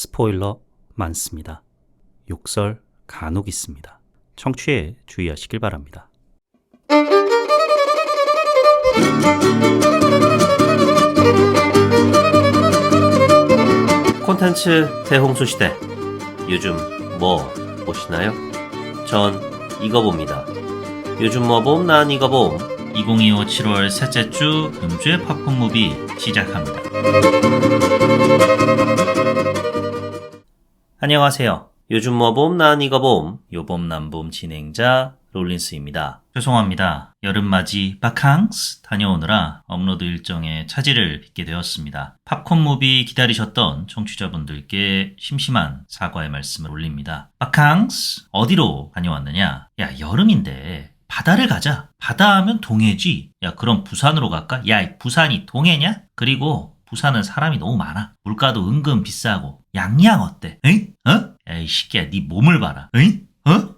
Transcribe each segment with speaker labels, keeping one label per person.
Speaker 1: 스포일러 많습니다. 욕설 간혹 있습니다. 청취에 주의하시길 바랍니다.
Speaker 2: 콘텐츠 대홍수시대, 요즘 뭐 보시나요? 전 이거 봅니다. 요즘 뭐 봄, 난 이거 봄.
Speaker 3: 2025 7월 셋째 주 음주의 팝콘 무비 시작합니다.
Speaker 2: 안녕하세요. 요즘 뭐 봄, 난 이거 봄.
Speaker 3: 요봄남봄 진행자 롤린스입니다. 죄송합니다. 여름맞이 바캉스 다녀오느라 업로드 일정에 차질을 빚게 되었습니다. 팝콘 무비 기다리셨던 청취자분들께 심심한 사과의 말씀을 올립니다. 바캉스 어디로 다녀왔느냐? 야, 여름인데 바다를 가자. 바다 하면 동해지. 야, 그럼 부산으로 갈까? 야, 부산이 동해냐? 그리고 부산은 사람이 너무 많아. 물가도 은근 비싸고. 양양 어때? 에이? 야, 이 새끼야, 네 몸을 봐라. 에이?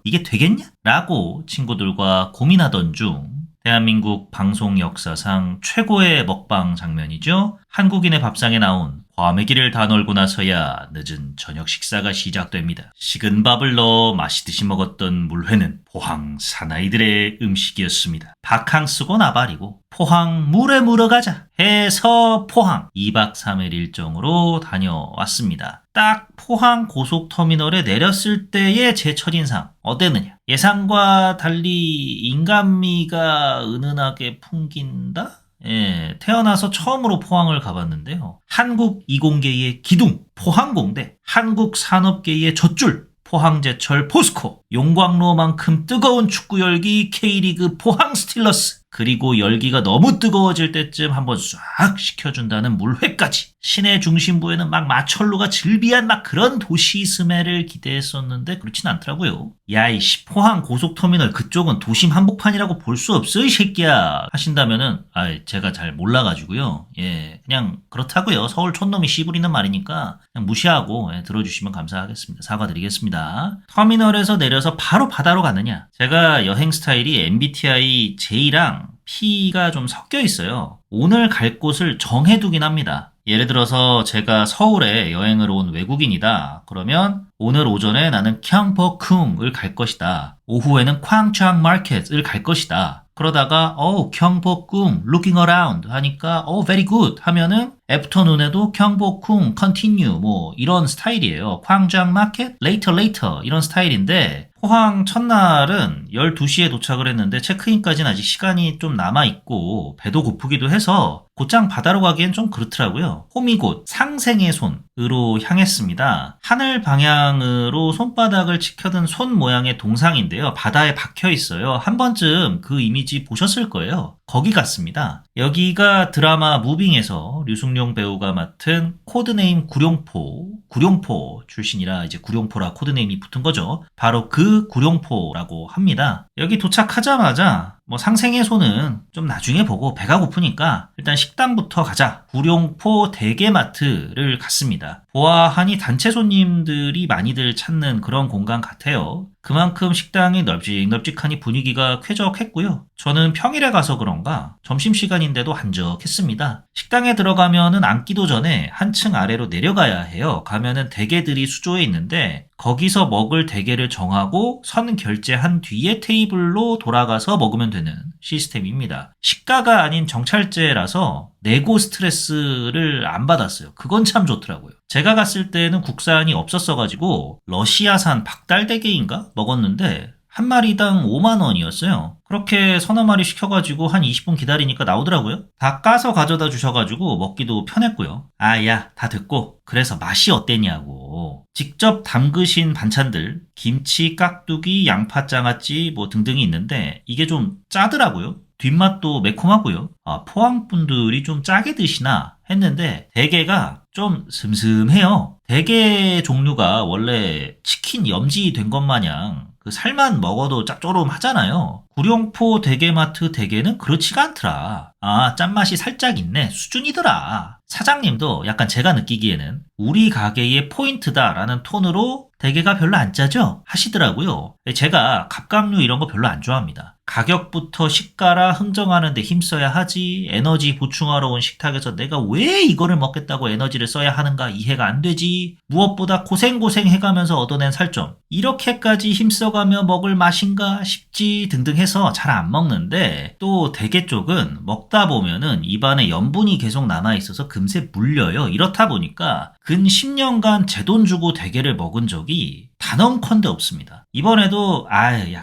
Speaker 3: 이게 되겠냐? 라고 친구들과 고민하던 중 대한민국 방송 역사상 최고의 먹방 장면이죠. 한국인의 밥상에 나온 과메기를 다 널고 나서야 늦은 저녁 식사가 시작됩니다. 식은 밥을 넣어 맛있듯이 먹었던 물회는 포항 사나이들의 음식이었습니다. 바캉스고 나발이고 포항 물에 물어가자 해서 포항 2박 3일 일정으로 다녀왔습니다. 딱 포항 고속터미널에 내렸을 때의 제 첫인상 어땠느냐? 예상과 달리 인간미가 은은하게 풍긴다? 예, 태어나서 처음으로 포항을 가봤는데요. 한국 이공계의 기둥, 포항공대, 한국 산업계의 젖줄, 포항제철 포스코, 용광로만큼 뜨거운 축구 열기 K리그 포항 스틸러스, 그리고 열기가 너무 뜨거워질 때쯤 한번 싹 식혀준다는 물회까지. 시내 중심부에는 막 마철로가 즐비한 막 그런 도시 스멜을 기대했었는데 그렇진 않더라고요. 야, 이씨, 포항 고속터미널 그쪽은 도심 한복판이라고 볼 수 없어, 이 새끼야. 하신다면은, 제가 잘 몰라가지고요. 예, 그냥 그렇다고요. 서울 촌놈이 씨부리는 말이니까 그냥 무시하고 들어주시면 감사하겠습니다. 사과드리겠습니다. 터미널에서 내려서 바로 바다로 가느냐? 제가 여행 스타일이 MBTI J랑 P가 좀 섞여 있어요. 오늘 갈 곳을 정해두긴 합니다. 예를 들어서 제가 서울에 여행을 온 외국인이다. 그러면 오늘 오전에 나는 경복궁을 갈 것이다. 오후에는 쾅창 마켓을 갈 것이다. 그러다가 경복궁 looking around 하니까 very good 하면은 애프터눈에도 경복궁 continue 뭐 이런 스타일이에요. 광장 마켓 later 이런 스타일인데 포항 첫날은 12시에 도착을 했는데 체크인까지는 아직 시간이 좀 남아있고 배도 고프기도 해서 곧장 바다로 가기엔 좀 그렇더라고요. 호미곶 상생의 손으로 향했습니다. 하늘 방향으로 손바닥을 치켜든 손 모양의 동상인데요. 바다에 박혀 있어요. 한 번쯤 그 이미지 보셨을 거예요. 거기 같습니다. 여기가 드라마 무빙에서 류승룡 배우가 맡은 코드네임 구룡포 출신이라 이제 구룡포라 코드네임이 붙은 거죠. 바로 그 구룡포라고 합니다. 여기 도착하자마자 상생의 손은 좀 나중에 보고 배가 고프니까 일단 식당부터 가자. 구룡포 대게마트를 갔습니다. 보아하니 단체 손님들이 많이들 찾는 그런 공간 같아요. 그만큼 식당이 널찍널찍하니 분위기가 쾌적했고요. 저는 평일에 가서 그런가 점심시간인데도 한적했습니다. 식당에 들어가면은 앉기도 전에 한층 아래로 내려가야 해요. 가면은 대게들이 수조에 있는데 거기서 먹을 대게를 정하고 선 결제한 뒤에 테이블로 돌아가서 먹으면 되는 시스템입니다. 시가가 아닌 정찰제라서 내고 스트레스를 안 받았어요. 그건 참 좋더라고요. 제가 갔을 때는 국산이 없었어가지고 러시아산 박달대게인가 먹었는데 한 마리당 5만 원이었어요. 그렇게 서너 마리 시켜가지고 한 20분 기다리니까 나오더라고요. 다 까서 가져다 주셔가지고 먹기도 편했고요. 야, 다 듣고 그래서 맛이 어땠냐고. 직접 담그신 반찬들, 김치, 깍두기, 양파장아찌 뭐 등등이 있는데 이게 좀 짜더라고요. 뒷맛도 매콤하고요. 포항 분들이 좀 짜게 드시나 했는데 대게가 좀 슴슴해요. 대게 종류가 원래 치킨 염지된 것 마냥 그 살만 먹어도 짭조름하잖아요. 구룡포 대게마트 대게는 그렇지가 않더라. 짠맛이 살짝 있네. 수준이더라. 사장님도 약간 제가 느끼기에는 우리 가게의 포인트다라는 톤으로 대게가 별로 안 짜죠? 하시더라고요. 제가 갑각류 이런 거 별로 안 좋아합니다. 가격부터 시가라 흥정하는 데 힘써야 하지. 에너지 보충하러 온 식탁에서 내가 왜 이거를 먹겠다고 에너지를 써야 하는가 이해가 안 되지. 무엇보다 고생 해가면서 얻어낸 살점. 이렇게까지 힘써가며 먹을 맛인가 싶지 등등 해서 잘 안 먹는데 또 대게 쪽은 먹다 보면은 입안에 염분이 계속 남아있어서 금세 물려요. 이렇다 보니까 근 10년간 제 돈 주고 대게를 먹은 적이 단언컨대 없습니다. 이번에도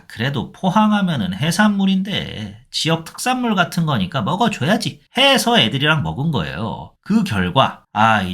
Speaker 3: 그래도 포항하면은 해산물인데 지역 특산물 같은 거니까 먹어줘야지 해서 애들이랑 먹은 거예요. 그 결과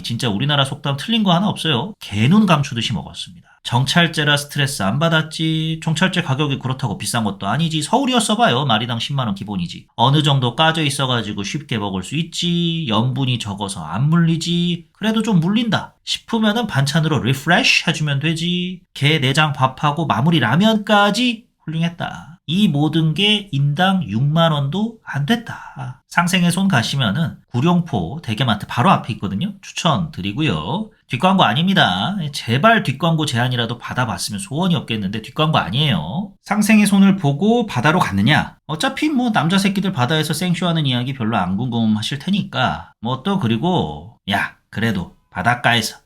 Speaker 3: 진짜 우리나라 속담 틀린 거 하나 없어요. 개눈 감추듯이 먹었습니다. 정찰제라 스트레스 안 받았지. 정찰제 가격이 그렇다고 비싼 것도 아니지. 서울이었어 봐요. 마리당 10만원 기본이지. 어느 정도 까져 있어가지고 쉽게 먹을 수 있지. 염분이 적어서 안 물리지. 그래도 좀 물린다 싶으면은 반찬으로 리프레쉬 해주면 되지. 게 내장 밥하고 마무리 라면까지 훌륭했다. 이 모든 게 인당 6만원도 안 됐다. 상생의 손 가시면은 구룡포 대게마트 바로 앞에 있거든요. 추천드리고요. 뒷광고 아닙니다. 제발 뒷광고 제안이라도 받아봤으면 소원이 없겠는데 뒷광고 아니에요. 상생의 손을 보고 바다로 갔느냐? 어차피 뭐 남자 새끼들 바다에서 생쇼하는 이야기 별로 안 궁금하실 테니까 또 그리고 그래도 바닷가에서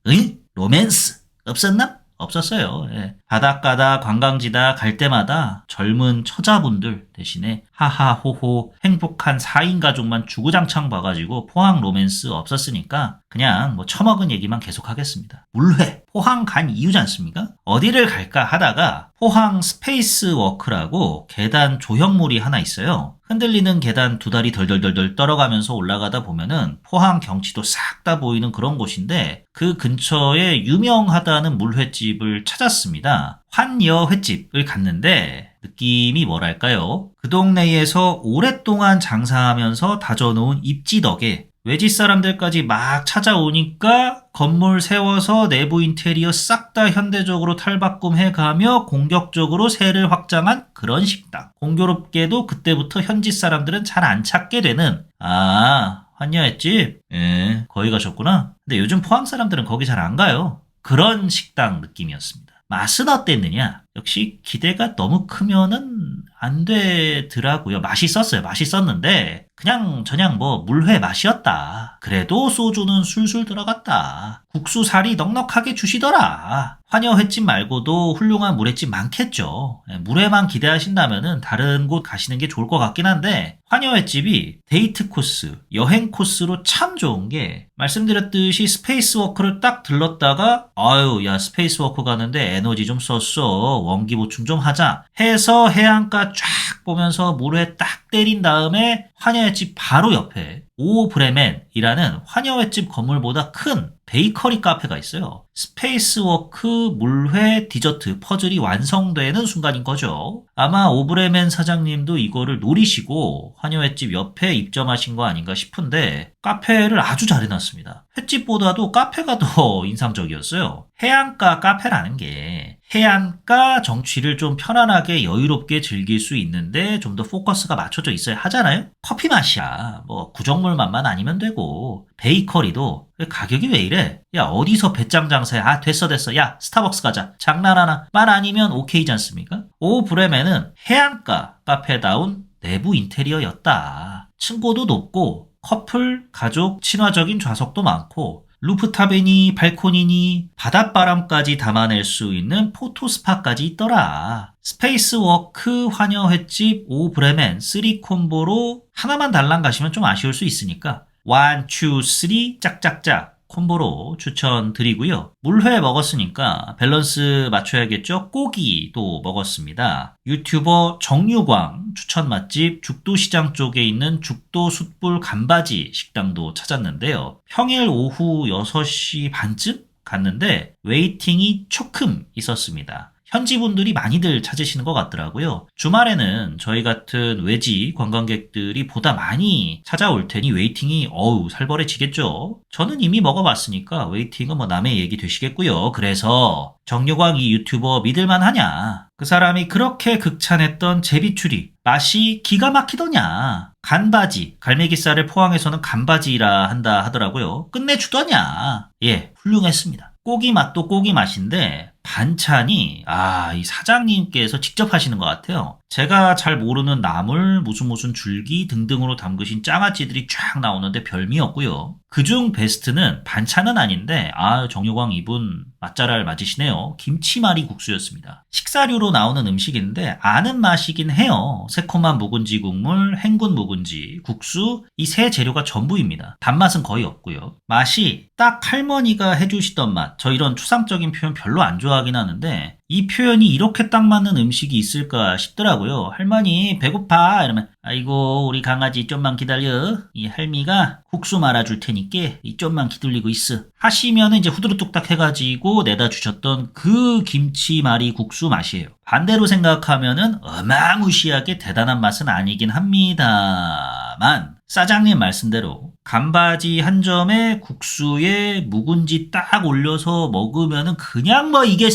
Speaker 3: 로맨스 없었나? 없었어요. 바닷가다 관광지다 갈 때마다 젊은 처자분들 대신에 하하호호 행복한 4인 가족만 주구장창 봐가지고 포항 로맨스 없었으니까 그냥 처먹은 얘기만 계속하겠습니다. 물회 포항 간 이유지 않습니까? 어디를 갈까 하다가 포항 스페이스워크라고 계단 조형물이 하나 있어요. 흔들리는 계단 두 다리 덜덜덜덜 떨어가면서 올라가다 보면은 포항 경치도 싹 다 보이는 그런 곳인데 그 근처에 유명하다는 물회집을 찾았습니다. 환여 횟집을 갔는데 느낌이 뭐랄까요? 그 동네에서 오랫동안 장사하면서 다져놓은 입지 덕에 외지 사람들까지 막 찾아오니까 건물 세워서 내부 인테리어 싹 다 현대적으로 탈바꿈해가며 공격적으로 세를 확장한 그런 식당. 공교롭게도 그때부터 현지 사람들은 잘 안 찾게 되는 환여횟집? 거기 가셨구나. 근데 요즘 포항 사람들은 거기 잘 안 가요. 그런 식당 느낌이었습니다. 맛은 어땠느냐? 역시 기대가 너무 크면은 안 되더라고요. 맛있었는데 그냥 저냥 물회 맛이었다. 그래도 소주는 술술 들어갔다. 국수 살이 넉넉하게 주시더라. 환여 횟집 말고도 훌륭한 물회집 많겠죠. 물회만 기대하신다면은 다른 곳 가시는 게 좋을 것 같긴 한데 환여 횟집이 데이트 코스, 여행 코스로 참 좋은 게 말씀드렸듯이 스페이스워크를 딱 들렀다가 스페이스워크 가는데 에너지 좀 썼어. 원기 보충 좀 하자 해서 해안가 쫙 보면서 물회 딱 때린 다음에 환여횟집 바로 옆에 오브레멘이라는 환여횟집 건물보다 큰 베이커리 카페가 있어요. 스페이스워크 물회 디저트 퍼즐이 완성되는 순간인 거죠. 아마 오브레멘 사장님도 이거를 노리시고 환여횟집 옆에 입점하신 거 아닌가 싶은데 카페를 아주 잘 해놨습니다. 횟집보다도 카페가 더 인상적이었어요. 해안가 카페라는 게 해안가 정취를 좀 편안하게 여유롭게 즐길 수 있는데 좀 더 포커스가 맞춰져 있어야 하잖아요. 커피 맛이야. 구정물 맛만 아니면 되고 베이커리도 가격이 왜 이래? 어디서 배짱 장사야? 됐어. 야 스타벅스 가자. 장난하나? 말 아니면 오케이지 않습니까? 오브레멘은 해안가 카페다운 내부 인테리어였다. 층고도 높고 커플, 가족, 친화적인 좌석도 많고 루프탑이니 발코니니 바닷바람까지 담아낼 수 있는 포토스파까지 있더라. 스페이스워크 환여횟집 오브레멘 3콤보로 하나만 달랑 가시면 좀 아쉬울 수 있으니까 1, 2, 3 짝짝짝 콤보로 추천드리고요. 물회 먹었으니까 밸런스 맞춰야겠죠? 고기도 먹었습니다. 유튜버 정유광 추천 맛집 죽도시장 쪽에 있는 죽도 숯불 간바지 식당도 찾았는데요. 평일 오후 6시 반쯤 갔는데 웨이팅이 조금 있었습니다. 현지 분들이 많이들 찾으시는 것 같더라고요. 주말에는 저희 같은 외지 관광객들이 보다 많이 찾아올 테니 웨이팅이 살벌해지겠죠. 저는 이미 먹어봤으니까 웨이팅은 남의 얘기 되시겠고요. 그래서 정유광 이 유튜버 믿을만 하냐? 그 사람이 그렇게 극찬했던 제비추리 맛이 기가 막히더냐? 간바지, 갈매기살을 포항에서는 간바지라 한다 하더라고요. 끝내주더냐? 훌륭했습니다. 고기 맛도 고기 맛인데 반찬이 이 사장님께서 직접 하시는 것 같아요. 제가 잘 모르는 나물, 무슨 줄기 등등으로 담그신 장아찌들이 쫙 나오는데 별미였고요. 그중 베스트는 반찬은 아닌데 정유광 이분 맛잘알 맞으시네요. 김치말이 국수였습니다. 식사류로 나오는 음식인데 아는 맛이긴 해요. 새콤한 묵은지 국물, 헹군 묵은지, 국수 이 세 재료가 전부입니다. 단맛은 거의 없고요. 맛이 딱 할머니가 해주시던 맛. 저 이런 추상적인 표현 별로 안 좋아하긴 하는데 이 표현이 이렇게 딱 맞는 음식이 있을까 싶더라고요. 할머니 배고파 이러면 아이고 우리 강아지 좀만 기다려. 이 할미가 국수 말아줄 테니까 이 좀만 기다리고 있어. 하시면은 이제 후두루뚝딱 해가지고 내다 주셨던 그 김치말이 국수 맛이에요. 반대로 생각하면은 어마무시하게 대단한 맛은 아니긴 합니다만 사장님 말씀대로 간바지 한 점에 국수에 묵은지 딱 올려서 먹으면은 그냥 이게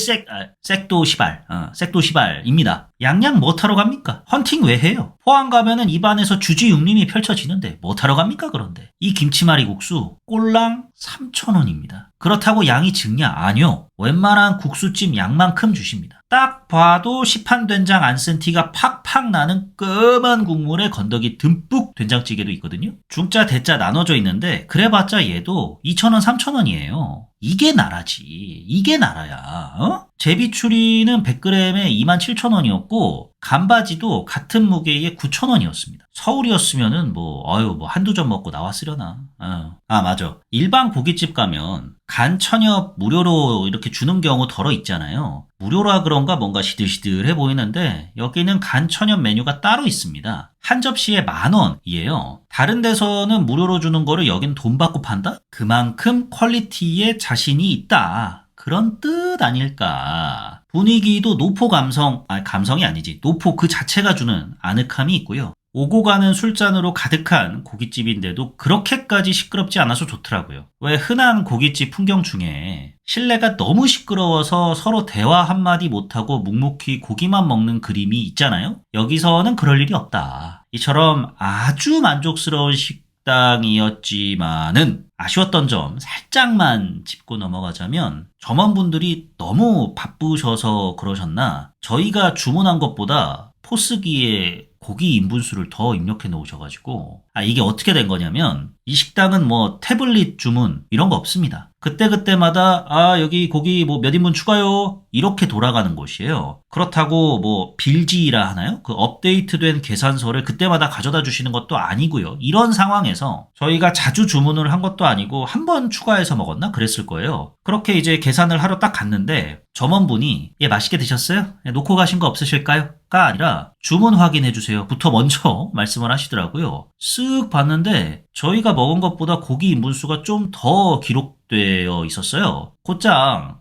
Speaker 3: 색도시발입니다. 양양 못하러 갑니까? 헌팅 왜 해요? 포항 가면은 입안에서 주지육림이 펼쳐지는데 못하러 갑니까? 그런데 이 김치말이 국수 꼴랑 3,000원입니다. 그렇다고 양이 적냐? 아니요. 웬만한 국수찜 양만큼 주십니다. 딱 봐도 시판 된장 안 쓴 티가 팍팍 나는 끔한 국물에 건더기 듬뿍 된장찌개도 있거든요. 중짜 대짜 나눠져 있는데 그래봤자 얘도 2,000원 3,000원이에요. 이게 나라지. 이게 나라야. 제비추리는 100g에 27,000원이었고 간바지도 같은 무게에 9,000원이었습니다. 서울이었으면은 한두 점 먹고 나왔으려나. 맞아. 일반 고깃집 가면 간 천엽 무료로 이렇게 주는 경우 덜어 있잖아요. 무료라 그런가 뭔가 시들시들해 보이는데 여기는 간 천엽 메뉴가 따로 있습니다. 한 접시에 10,000원이에요. 다른 데서는 무료로 주는 거를 여긴 돈 받고 판다? 그만큼 퀄리티에 자신이 있다. 그런 뜻 아닐까. 분위기도 노포 감성이 아니지. 노포 그 자체가 주는 아늑함이 있고요. 오고 가는 술잔으로 가득한 고깃집인데도 그렇게까지 시끄럽지 않아서 좋더라고요. 왜 흔한 고깃집 풍경 중에 실내가 너무 시끄러워서 서로 대화 한마디 못하고 묵묵히 고기만 먹는 그림이 있잖아요. 여기서는 그럴 일이 없다. 이처럼 아주 만족스러운 식당이었지만은 아쉬웠던 점 살짝만 짚고 넘어가자면 점원분들이 너무 바쁘셔서 그러셨나 저희가 주문한 것보다 포스기에 고기 인분수를 더 입력해 놓으셔가지고 이게 어떻게 된 거냐면 이 식당은 태블릿 주문 이런 거 없습니다. 그때그때마다 여기 고기 몇 인분 추가요 이렇게 돌아가는 곳이에요. 그렇다고 빌지라 하나요? 그 업데이트된 계산서를 그때마다 가져다 주시는 것도 아니고요. 이런 상황에서 저희가 자주 주문을 한 것도 아니고 한 번 추가해서 먹었나? 그랬을 거예요. 그렇게 이제 계산을 하러 딱 갔는데 점원분이 맛있게 드셨어요? 놓고 가신 거 없으실까요? 가 아니라 주문 확인해 주세요 부터 먼저 말씀을 하시더라고요. 쓱 봤는데 저희가 먹은 것보다 고기 인분수가 좀 더 기록되어 있었어요. 곧장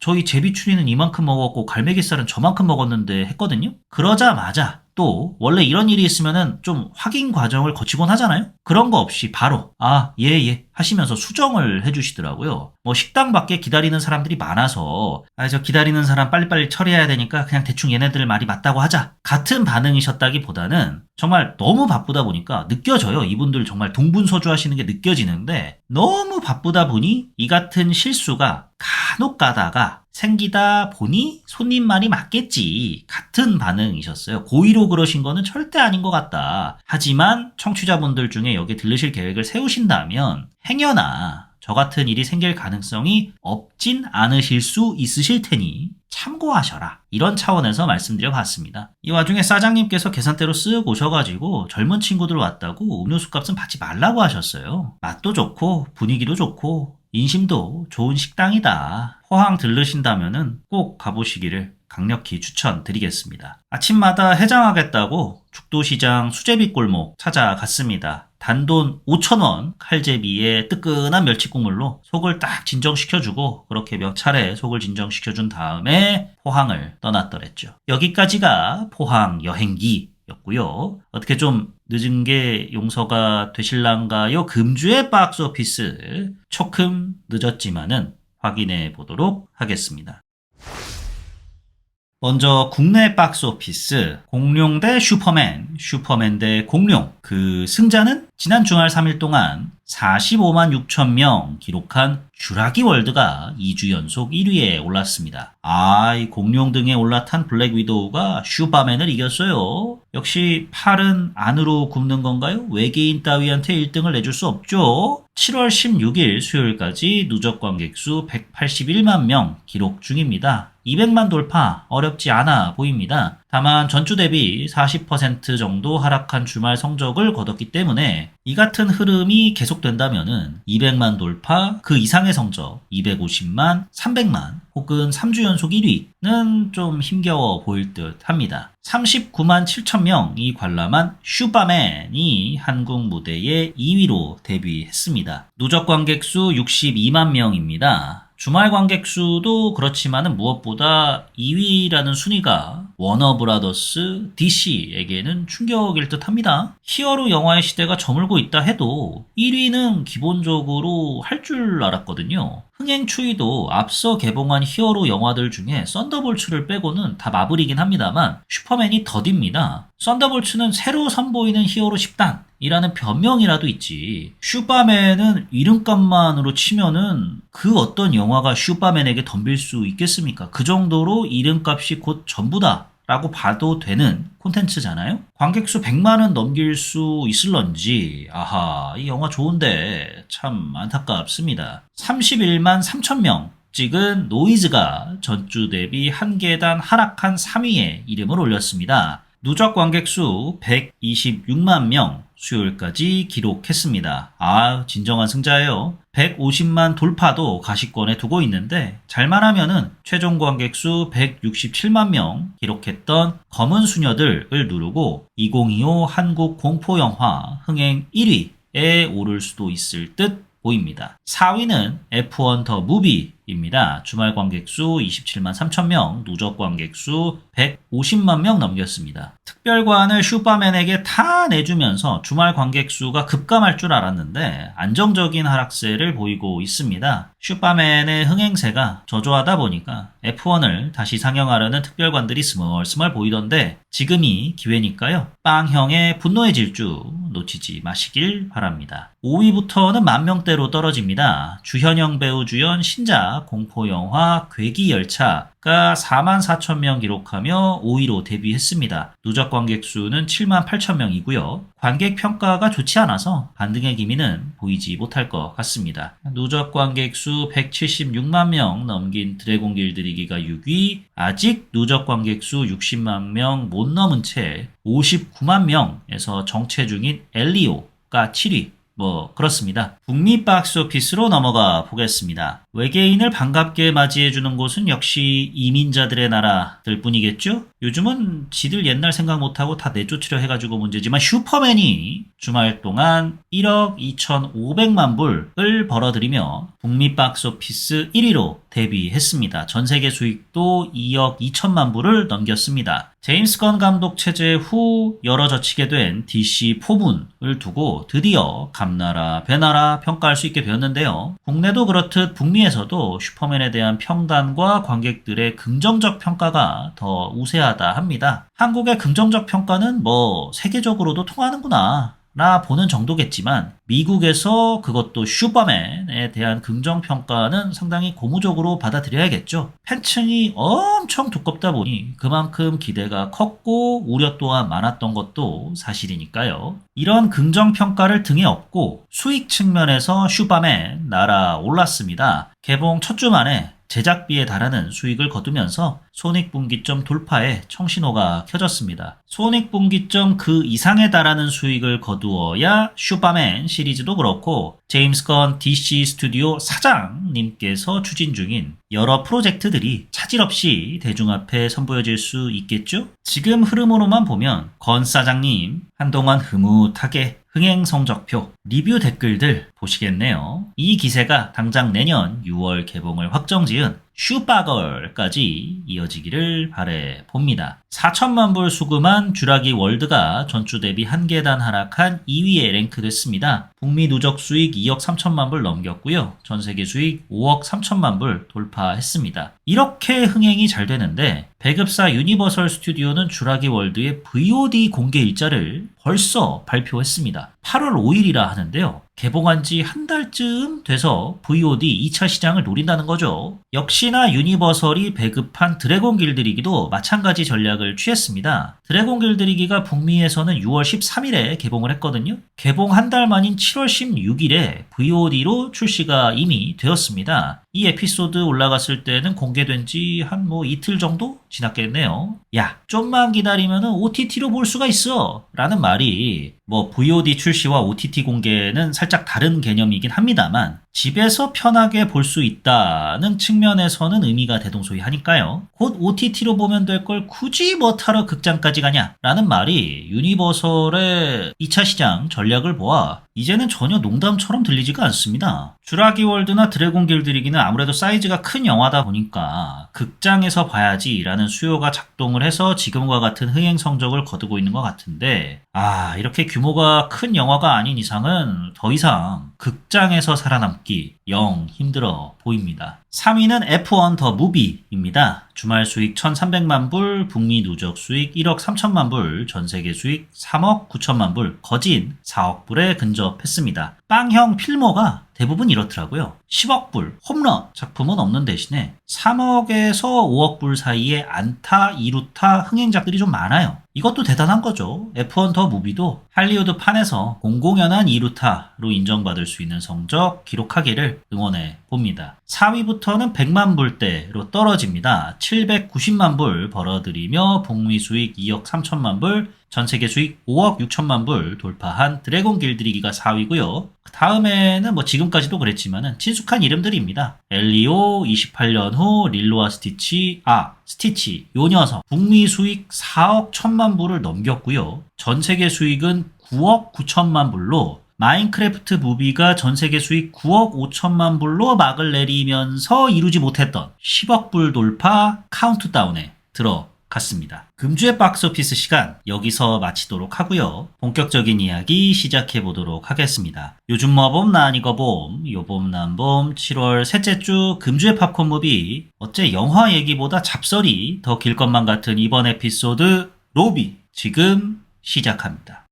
Speaker 3: 저희 제비추리는 이만큼 먹었고 갈매기살은 저만큼 먹었는데 했거든요. 그러자마자 또 원래 이런 일이 있으면은 좀 확인 과정을 거치곤 하잖아요. 그런 거 없이 바로 예 하시면서 수정을 해주시더라고요. 식당 밖에 기다리는 사람들이 많아서 저 기다리는 사람 빨리빨리 처리해야 되니까 그냥 대충 얘네들 말이 맞다고 하자 같은 반응이셨다기보다는 정말 너무 바쁘다 보니까 느껴져요. 이분들 정말 동분서주 하시는 게 느껴지는데 너무 바쁘다 보니 이 같은 실수가 간혹 가다가 생기다 보니 손님 말이 맞겠지 같은 반응이셨어요. 고의로 그러신 거는 절대 아닌 것 같다. 하지만 청취자분들 중에 여기 들르실 계획을 세우신다면 행여나 저 같은 일이 생길 가능성이 없진 않으실 수 있으실 테니 참고하셔라. 이런 차원에서 말씀드려 봤습니다. 이 와중에 사장님께서 계산대로 쓱 오셔가지고 젊은 친구들 왔다고 음료수 값은 받지 말라고 하셨어요. 맛도 좋고 분위기도 좋고 인심도 좋은 식당이다. 포항 들르신다면은 꼭 가보시기를 강력히 추천드리겠습니다. 아침마다 해장하겠다고 죽도시장 수제비 골목 찾아갔습니다. 단돈 5,000원 칼제비에 뜨끈한 멸치국물로 속을 딱 진정시켜주고 그렇게 몇 차례 속을 진정시켜준 다음에 포항을 떠났더랬죠. 여기까지가 포항 여행기였고요. 어떻게 좀 늦은 게 용서가 되실란가요? 금주의 박스오피스 조금 늦었지만은 확인해 보도록 하겠습니다. 먼저 국내 박스오피스 공룡 대 슈퍼맨, 슈퍼맨 대 공룡. 그 승자는 지난 주말 3일 동안 45만 6천 명 기록한 쥬라기 월드가 2주 연속 1위에 올랐습니다. 이 공룡 등에 올라탄 블랙 위도우가 슈퍼맨을 이겼어요. 역시 팔은 안으로 굽는 건가요? 외계인 따위한테 1등을 내줄 수 없죠. 7월 16일 수요일까지 누적 관객 수 181만 명 기록 중입니다. 200만 돌파 어렵지 않아 보입니다. 다만 전주 대비 40% 정도 하락한 주말 성적을 거뒀기 때문에 이 같은 흐름이 계속된다면은 200만 돌파 그 이상의 성적 250만, 300만 혹은 3주 연속 1위는 좀 힘겨워 보일 듯 합니다. 39만 7천 명이 관람한 슈퍼맨이 한국 무대에 2위로 데뷔했습니다. 누적 관객 수 62만 명입니다. 주말 관객 수도 그렇지만은 무엇보다 2위라는 순위가 워너브라더스 DC에게는 충격일 듯 합니다. 히어로 영화의 시대가 저물고 있다 해도 1위는 기본적으로 할 줄 알았거든요. 흥행 추이도 앞서 개봉한 히어로 영화들 중에 썬더볼츠를 빼고는 다 마블이긴 합니다만 슈퍼맨이 더딥니다. 썬더볼츠는 새로 선보이는 히어로 10단 이라는 변명이라도 있지. 슈퍼맨은 이름값만으로 치면은 그 어떤 영화가 슈퍼맨에게 덤빌 수 있겠습니까? 그 정도로 이름값이 곧 전부다 라고 봐도 되는 콘텐츠잖아요. 관객수 100만은 넘길 수 있을런지 이 영화 좋은데 참 안타깝습니다. 31만 3천 명 찍은 노이즈가 전주 대비 한 계단 하락한 3위에 이름을 올렸습니다. 누적 관객 수 126만 명 수요일까지 기록했습니다. 진정한 승자예요. 150만 돌파도 가시권에 두고 있는데 잘만 하면은 최종 관객 수 167만 명 기록했던 검은 수녀들을 누르고 2025 한국 공포영화 흥행 1위에 오를 수도 있을 듯 보입니다. 4위는 F1 더 무비입니다. 주말 관객 수 27만 3천 명, 누적 관객 수 150만 명 넘겼습니다. 특별관을 슈퍼맨에게 다 내주면서 주말 관객 수가 급감할 줄 알았는데 안정적인 하락세를 보이고 있습니다. 슈퍼맨의 흥행세가 저조하다 보니까 F1을 다시 상영하려는 특별관들이 스멀스멀 보이던데 지금이 기회니까요. 빵형의 분노의 질주 놓치지 마시길 바랍니다. 5위부터는 만명대로 떨어집니다. 주현영 배우 주연 신작 공포영화 괴기열차가 4만 4천 명 기록하며 5위로 데뷔했습니다. 누적 관객 수는 7만 8천 명이고요. 관객 평가가 좋지 않아서 반등의 기미는 보이지 못할 것 같습니다. 누적 관객 수 176만 명 넘긴 드래곤 길들이기가 6위, 아직 누적 관객 수 60만 명 못 넘은 채 59만 명에서 정체 중인 엘리오가 7위. 그렇습니다. 북미 박스오피스로 넘어가 보겠습니다. 외계인을 반갑게 맞이해주는 곳은 역시 이민자들의 나라들 뿐이겠죠? 요즘은 지들 옛날 생각 못하고 다 내쫓으려 해가지고 문제지만 슈퍼맨이 주말 동안 1억 2,500만 불을 벌어들이며 북미 박스오피스 1위로 데뷔했습니다. 전세계 수익도 2억 2천만 불을 넘겼습니다. 제임스 건 감독 체제 후 열어젖히게 된 DC 포문을 두고 드디어 감나라 배나라 평가할 수 있게 되었는데요. 국내도 그렇듯 북미에서도 슈퍼맨에 대한 평단과 관객들의 긍정적 평가가 더 우세하다 합니다. 한국의 긍정적 평가는 세계적으로도 통하는구나 라 보는 정도겠지만 미국에서 그것도 슈퍼맨에 대한 긍정평가는 상당히 고무적으로 받아들여야겠죠. 팬층이 엄청 두껍다 보니 그만큼 기대가 컸고 우려 또한 많았던 것도 사실이니까요. 이런 긍정평가를 등에 업고 수익 측면에서 슈퍼맨 날아올랐습니다. 개봉 첫 주 만에 제작비에 달하는 수익을 거두면서 손익분기점 돌파에 청신호가 켜졌습니다. 손익분기점 그 이상에 달하는 수익을 거두어야 슈퍼맨 시리즈도 그렇고 제임스 건 DC 스튜디오 사장님께서 추진 중인 여러 프로젝트들이 차질 없이 대중 앞에 선보여질 수 있겠죠? 지금 흐름으로만 보면 건 사장님 한동안 흐뭇하게 흥행 성적표, 리뷰 댓글들 보시겠네요. 이 기세가 당장 내년 6월 개봉을 확정지은 슈바걸까지 이어지기를 바래 봅니다. 4천만 불 수금한 쥬라기 월드가 전주 대비 한 계단 하락한 2위에 랭크됐습니다. 북미 누적 수익 2억 3천만 불 넘겼고요. 전 세계 수익 5억 3천만 불 돌파했습니다. 이렇게 흥행이 잘 되는데 배급사 유니버설 스튜디오는 쥬라기 월드의 VOD 공개 일자를 벌써 발표했습니다. 8월 5일이라 하는데요. 개봉한 지 한 달쯤 돼서 VOD 2차 시장을 노린다는 거죠. 역시나 유니버설이 배급한 드래곤 길들이기도 마찬가지 전략을 취했습니다. 드래곤 길들이기가 북미에서는 6월 13일에 개봉을 했거든요. 개봉 한 달 만인 7월 16일에 VOD로 출시가 이미 되었습니다. 이 에피소드 올라갔을 때는 공개된 지 한 이틀 정도 지났겠네요. 야, 좀만 기다리면 OTT로 볼 수가 있어 라는 말이 VOD 출시와 OTT 공개는 살짝 다른 개념이긴 합니다만 집에서 편하게 볼 수 있다는 측면에서는 의미가 대동소이하니까요. 곧 OTT로 보면 될 걸 굳이 타러 극장까지 가냐 라는 말이 유니버설의 2차 시장 전략을 보아 이제는 전혀 농담처럼 들리지가 않습니다. 쥬라기 월드나 드래곤 길들이기는 아무래도 사이즈가 큰 영화다 보니까 극장에서 봐야지 라는 수요가 작동을 해서 지금과 같은 흥행 성적을 거두고 있는 것 같은데 이렇게 규모가 큰 영화가 아닌 이상은 더 이상 극장에서 살아남기 영 힘들어 보입니다. 3위는 F1 더 무비입니다. 주말 수익 1,300만 불, 북미 누적 수익 1억 3천만 불, 전 세계 수익 3억 9천만 불, 거진 4억 불에 근접했습니다. 빵형 필모가 대부분 이렇더라고요. 10억 불, 홈런 작품은 없는 대신에 3억에서 5억 불 사이에 안타, 2루타 흥행작들이 좀 많아요. 이것도 대단한 거죠. F1 더 무비도 할리우드 판에서 공공연한 2루타로 인정받을 수 있는 성적 기록하기를 응원해 봅니다. 4위부터는 100만 불대로 떨어집니다. 790만 불 벌어들이며 북미 수익 2억 3천만 불, 전 세계 수익 5억 6천만 불 돌파한 드래곤 길들이기가 4위고요. 다음에는 지금까지도 그랬지만은 친숙한 이름들입니다. 엘리오, 28년 후, 릴로와 스티치, 스티치, 요 녀석. 북미 수익 4억 1천만 불을 넘겼고요. 전 세계 수익은 9억 9천만 불로 마인크래프트 무비가 전 세계 수익 9억 5천만 불로 막을 내리면서 이루지 못했던 10억 불 돌파 카운트다운에 들어갔습니다. 금주의 박스오피스 시간 여기서 마치도록 하고요. 본격적인 이야기 시작해 보도록 하겠습니다. 요즘 뭐봄 난 이거 봄, 요봄 난봄 7월 셋째 주 금주의 팝콘 무비. 어째 영화 얘기보다 잡설이 더 길 것만 같은 이번 에피소드 로비 지금 시작합니다.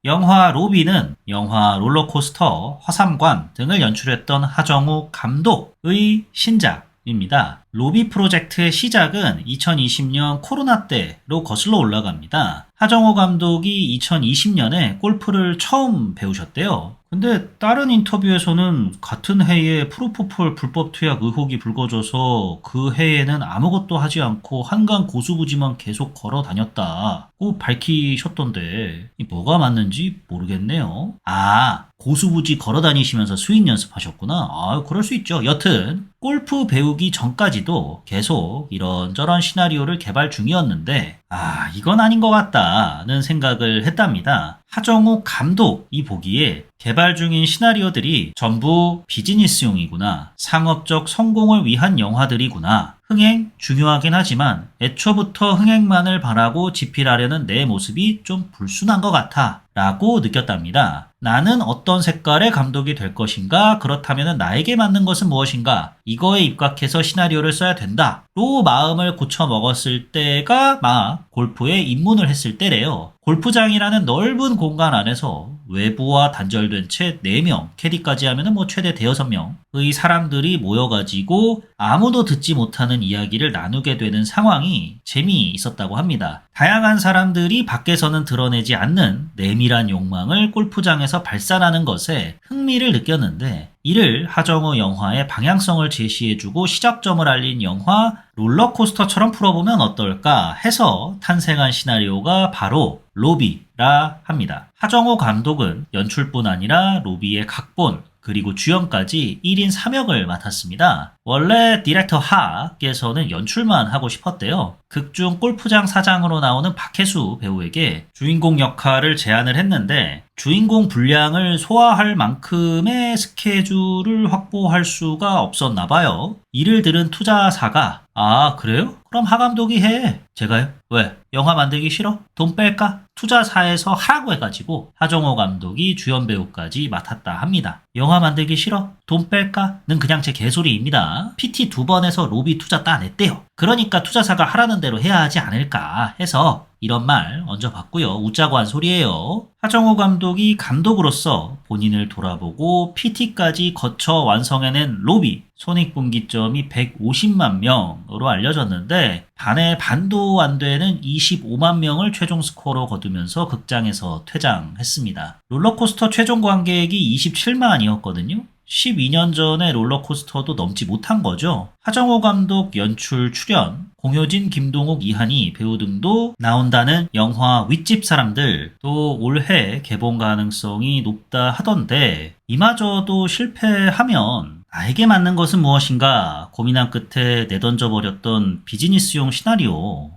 Speaker 3: 영화 로비는 영화 롤러코스터, 화삼관 등을 연출했던 하정우 감독의 신작입니다. 로비 프로젝트의 시작은 2020년 코로나 때로 거슬러 올라갑니다. 하정우 감독이 2020년에 골프를 처음 배우셨대요. 근데 다른 인터뷰에서는 같은 해에 프로포폴 불법 투약 의혹이 불거져서 그 해에는 아무것도 하지 않고 한강 고수부지만 계속 걸어 다녔다고 밝히셨던데 뭐가 맞는지 모르겠네요. 고수부지 걸어 다니시면서 스윙 연습하셨구나. 그럴 수 있죠. 여튼 골프 배우기 전까지도 계속 이런저런 시나리오를 개발 중이었는데 이건 아닌 것 같다는 생각을 했답니다. 하정우 감독이 보기에 개발 중인 시나리오들이 전부 비즈니스용이구나. 상업적 성공을 위한 영화들이구나. 흥행 중요하긴 하지만 애초부터 흥행만을 바라고 집필하려는 내 모습이 좀 불순한 것 같아 라고 느꼈답니다. 나는 어떤 색깔의 감독이 될 것인가? 그렇다면 나에게 맞는 것은 무엇인가? 이거에 입각해서 시나리오를 써야 된다 로 마음을 고쳐 먹었을 때가 막 골프에 입문을 했을 때래요. 골프장이라는 넓은 공간 안에서 외부와 단절된 채 4명, 캐디까지 하면 최대 대여섯 명의 사람들이 모여가지고 아무도 듣지 못하는 이야기를 나누게 되는 상황이 재미있었다고 합니다. 다양한 사람들이 밖에서는 드러내지 않는 내밀한 욕망을 골프장에서 발산하는 것에 흥미를 느꼈는데 이를 하정우 영화의 방향성을 제시해주고 시작점을 알린 영화 롤러코스터처럼 풀어보면 어떨까 해서 탄생한 시나리오가 바로 로비라 합니다. 하정우 감독은 연출뿐 아니라 로비의 각본 그리고 주연까지 1인 3역을 맡았습니다. 원래 디렉터 하께서는 연출만 하고 싶었대요. 극중 골프장 사장으로 나오는 박혜수 배우에게 주인공 역할을 제안을 했는데 주인공 분량을 소화할 만큼의 스케줄을 확보할 수가 없었나 봐요. 이를 들은 투자사가 아 그래요? 그럼 하 감독이 해. 제가요? 왜? 영화 만들기 싫어? 돈 뺄까? 투자사에서 하라고 해가지고 하정우 감독이 주연 배우까지 맡았다 합니다. 영화 만들기 싫어? 돈 뺄까? 는 그냥 제 개소리입니다. PT 2번 해서 로비 투자 따냈대요. 그러니까 투자사가 하라는 대로 해야 하지 않을까 해서 이런 말 얹어봤고요. 웃자고 한 소리예요. 하정우 감독이 감독으로서 본인을 돌아보고 PT까지 거쳐 완성해낸 로비 손익분기점이 150만 명으로 알려졌는데 반의 반도 안 되는 25만 명을 최종 스코어로 거두면서 극장에서 퇴장했습니다. 롤러코스터 최종 관객이 27만이었거든요. 12년 전에 롤러코스터도 넘지 못한 거죠. 하정우 감독 연출 출연, 공효진, 김동욱, 이한이 배우 등도 나온다는 영화 윗집 사람들 또 올해 개봉 가능성이 높다 하던데 이마저도 실패하면 나에게 맞는 것은 무엇인가 고민한 끝에 내던져버렸던 비즈니스용 시나리오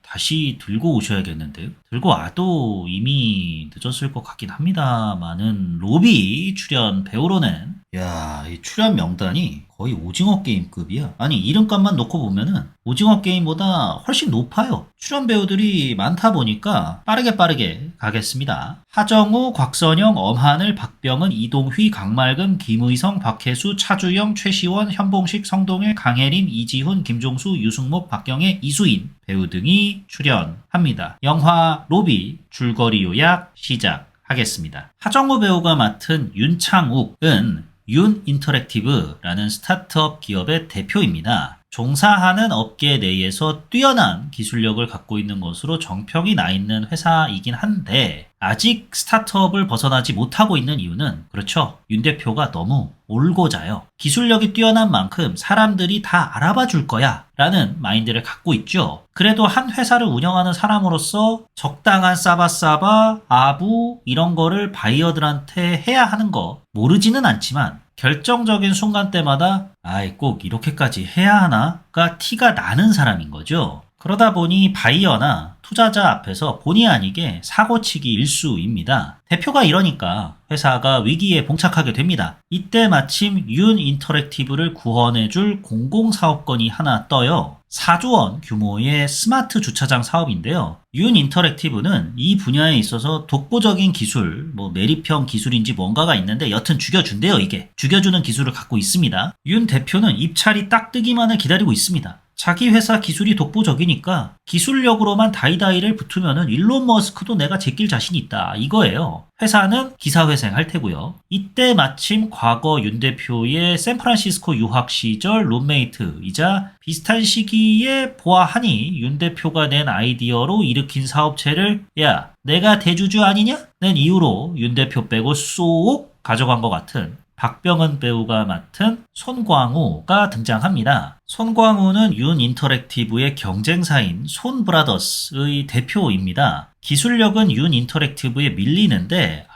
Speaker 3: 다시 들고 오셔야겠는데요. 들고 와도 이미 늦었을 것 같긴 합니다만은 로비 출연 배우로는 이 출연 명단이 거의 오징어 게임급이야. 아니 이름값만 놓고 보면은 오징어 게임보다 훨씬 높아요. 출연 배우들이 많다 보니까 빠르게 가겠습니다. 하정우, 곽선영, 엄하늘, 박병은, 이동휘, 강말금, 김의성, 박혜수, 차주영, 최시원, 현봉식, 성동일, 강혜림, 이지훈, 김종수, 유승목, 박경혜, 이수인 배우 등이 출연합니다. 영화 로비 줄거리 요약 시작하겠습니다. 하정우 배우가 맡은 윤창욱은 윤 인터랙티브라는 스타트업 기업의 대표입니다. 종사하는 업계 내에서 뛰어난 기술력을 갖고 있는 것으로 정평이 나 있는 회사이긴 한데 아직 스타트업을 벗어나지 못하고 있는 이유는 그렇죠. 윤 대표가 너무 올고자요. 기술력이 뛰어난 만큼 사람들이 다 알아봐 줄 거야 라는 마인드를 갖고 있죠. 그래도 한 회사를 운영하는 사람으로서 적당한 싸바싸바, 아부 이런 거를 바이어들한테 해야 하는 거 모르지는 않지만 결정적인 순간대마다 꼭 이렇게까지 해야 하나가 티가 나는 사람인 거죠. 그러다 보니 바이어나 투자자 앞에서 본의 아니게 사고치기 일수입니다. 대표가 이러니까 회사가 위기에 봉착하게 됩니다. 이때 마침 윤 인터랙티브를 구원해줄 공공사업건이 하나 떠요. 4조 원 규모의 스마트 주차장 사업인데요. 윤 인터랙티브는 이 분야에 있어서 독보적인 기술, 매립형 기술인지 뭔가가 있는데 여튼 죽여준대요 이게. 죽여주는 기술을 갖고 있습니다. 윤 대표는 입찰이 딱 뜨기만을 기다리고 있습니다. 자기 회사 기술이 독보적이니까 기술력으로만 다이다이를 붙으면은 일론 머스크도 내가 제낄 자신 있다 이거예요. 회사는 기사회생 할 테고요. 이때 마침 과거 윤 대표의 샌프란시스코 유학 시절 룸메이트이자 비슷한 시기에 보아하니 윤 대표가 낸 아이디어로 일으킨 사업체를 야 내가 대주주 아니냐? 는 이유로 윤 대표 빼고 쏙 가져간 것 같은 박병은 배우가 맡은 손광우가 등장합니다. 손광우는 윤 인터랙티브의 경쟁사인 손브라더스의 대표입니다. 기술력은 윤 인터랙티브에 밀리는데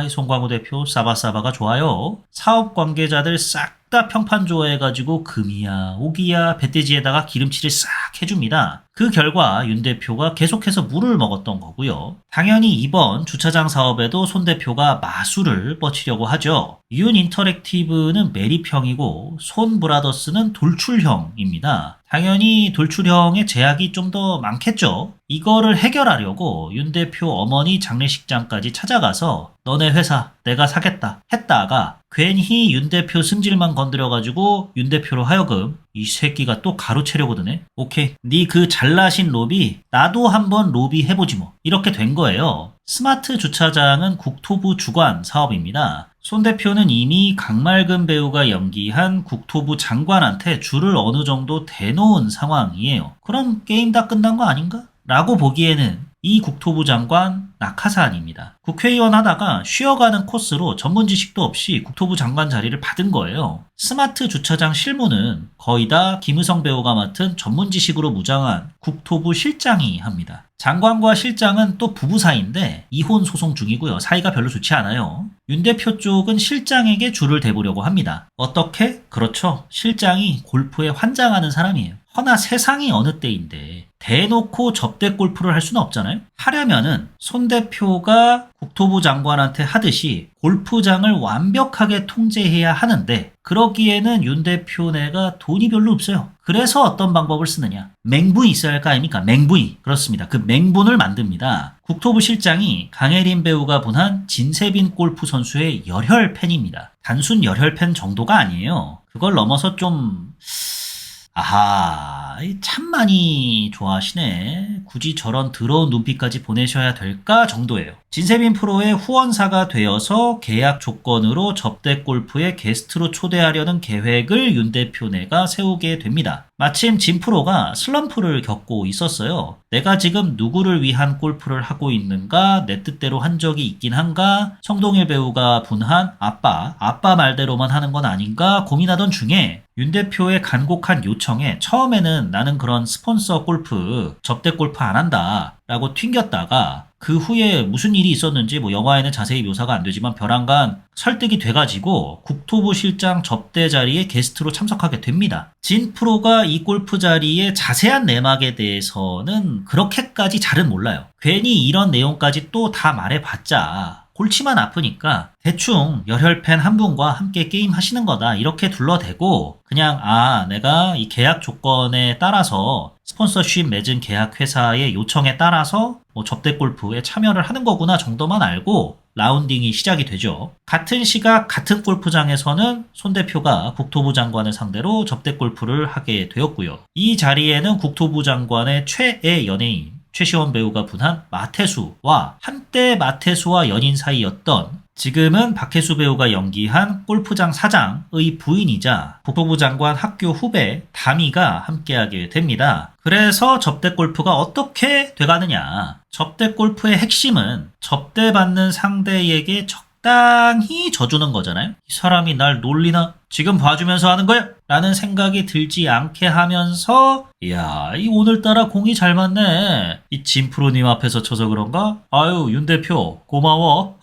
Speaker 3: 손광우 대표 싸바싸바가 좋아요. 사업 관계자들 싹 다 평판 좋아해가지고 금이야 오기야 배돼지에다가 기름칠을 싹 해줍니다. 그 결과 윤 대표가 계속해서 물을 먹었던 거고요. 당연히 이번 주차장 사업에도 손 대표가 마술을 뻗치려고 하죠. 윤 인터랙티브는 매립형이고 손 브라더스는 돌출형입니다. 당연히 돌출형의 제약이 좀 더 많겠죠. 이거를 해결하려고 윤 대표 어머니 장례식장까지 찾아가서 너네 회사 내가 사겠다 했다가 괜히 윤 대표 승질만 건드려가지고 윤 대표로 하여금 이 새끼가 또 가로채려고 드네. 오케이 네 그 잘나신 로비 나도 한번 로비 해보지 뭐 이렇게 된 거예요. 스마트 주차장은 국토부 주관 사업입니다. 손 대표는 이미 강말금 배우가 연기한 국토부 장관한테 줄을 어느 정도 대놓은 상황이에요. 그럼 게임 다 끝난 거 아닌가? 라고 보기에는 이 국토부 장관 낙하산입니다. 국회의원 하다가 쉬어가는 코스로 전문 지식도 없이 국토부 장관 자리를 받은 거예요. 스마트 주차장 실무는 거의 다 김의성 배우가 맡은 전문 지식으로 무장한 국토부 실장이 합니다. 장관과 실장은 또 부부 사이인데 이혼 소송 중이고요. 사이가 별로 좋지 않아요. 윤 대표 쪽은 실장에게 줄을 대보려고 합니다. 어떻게? 그렇죠. 실장이 골프에 환장하는 사람이에요. 허나 세상이 어느 때인데 대놓고 접대 골프를 할 수는 없잖아요. 하려면은 손 대표가 국토부 장관한테 하듯이 골프장을 완벽하게 통제해야 하는데 그러기에는 윤 대표네가 돈이 별로 없어요. 그래서 어떤 방법을 쓰느냐. 맹분이 있어야 할 거 아닙니까? 맹분이. 그렇습니다. 그 맹분을 만듭니다. 국토부 실장이 강혜린 배우가 분한 진세빈 골프 선수의 열혈 팬입니다. 단순 열혈 팬 정도가 아니에요. 그걸 넘어서 좀 아하, 참 많이 좋아하시네. 굳이 저런 더러운 눈빛까지 보내셔야 될까 정도예요. 진세빈 프로의 후원사가 되어서 계약 조건으로 접대 골프에 게스트로 초대하려는 계획을 윤 대표네가 세우게 됩니다. 마침 진 프로가 슬럼프를 겪고 있었어요. 내가 지금 누구를 위한 골프를 하고 있는가? 내 뜻대로 한 적이 있긴 한가? 성동일 배우가 분한 아빠 말대로만 하는 건 아닌가? 고민하던 중에 윤 대표의 간곡한 요청에 처음에는 나는 그런 스폰서 골프, 접대 골프 안 한다 라고 튕겼다가 그 후에 무슨 일이 있었는지 뭐 영화에는 자세히 묘사가 안 되지만 벼랑간 설득이 돼가지고 국토부 실장 접대 자리에 게스트로 참석하게 됩니다. 진 프로가 이 골프 자리의 자세한 내막에 대해서는 그렇게까지 잘은 몰라요. 괜히 이런 내용까지 또 다 말해봤자 골치만 아프니까 대충 열혈 팬 한 분과 함께 게임 하시는 거다 이렇게 둘러대고 그냥 내가 이 계약 조건에 따라서 스폰서십 맺은 계약 회사의 요청에 따라서 뭐 접대 골프에 참여를 하는 거구나 정도만 알고 라운딩이 시작이 되죠. 같은 시각 같은 골프장에서는 손 대표가 국토부 장관을 상대로 접대 골프를 하게 되었고요. 이 자리에는 국토부 장관의 최애 연예인 최시원 배우가 분한 마태수와 한때 마태수와 연인 사이였던 지금은 박혜수 배우가 연기한 골프장 사장의 부인이자 국토부 장관 학교 후배 다미가 함께하게 됩니다. 그래서 접대 골프가 어떻게 돼가느냐. 접대 골프의 핵심은 접대받는 상대에게 적당히 져주는 거잖아요. 이 사람이 날 놀리나? 지금 봐주면서 하는 거야? 라는 생각이 들지 않게 하면서 이야, 이 오늘따라 공이 잘 맞네. 이 진프로님 앞에서 쳐서 그런가? 아유, 윤 대표 고마워.